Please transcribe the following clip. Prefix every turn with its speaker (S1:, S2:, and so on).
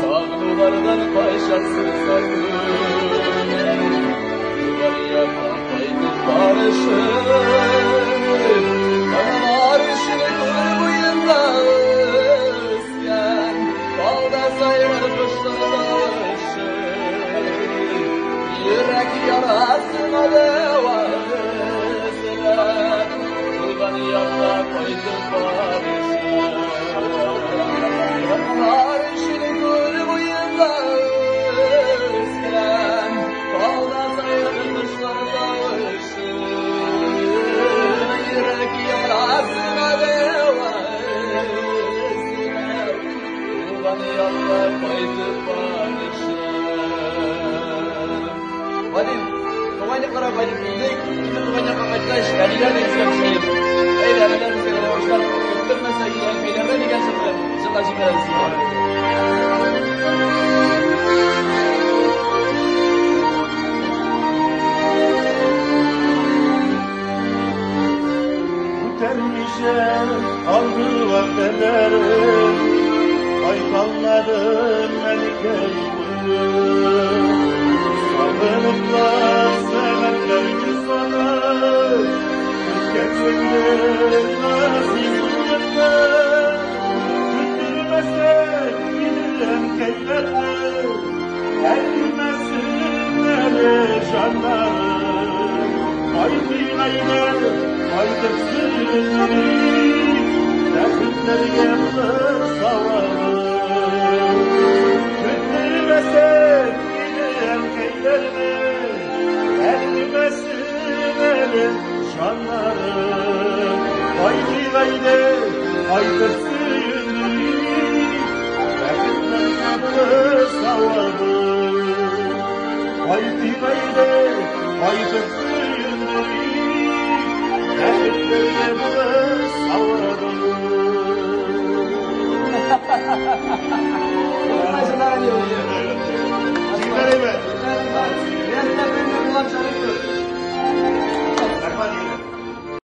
S1: Sağlılardan paşasız sakın var yapan kaydı barışın Kanalar işini kılır bu yılda ısken Balda sayılır kuşları dağışın Yürek yarasına devam etsinler Kılgan yanına kaydı barışın Kanalar işini kılır bu yılda ısken Balda sayılır kuşları dağışın Yürek yarasına devam etsinler Kılgan yanına kaydı barışın Vadim, kolaylıklara vadim bildik, bütün kolaylıklara kaçtaş, veliler de izlemiş şeyim. Ey veliler bize göre hoşlar, öptürmese giden beylerden de gelsin bile, zılla cimere zılla.
S2: Tükenmişe aldılar derlerim, hayvanların melikeydin. Sabırımla sevenler güzeller, tükensindir nasibimle. Tüttürmesek gidilen keylerle, ermesinler canlarım. Haydi gayret, haydi sürünmek, dertler gelir savarım. Tüttürmesek gidilen keylerle, ermesinler canlarım. Haydi gayret, haydi sürünmek, dertler gelir savarım. Haydi gayret, haydi sürünmek, dertler gelir savarım.
S1: Nasıl daha iyi oluyor?
S2: Çıkarayım ben.
S1: Ben de kulak çalıyorum.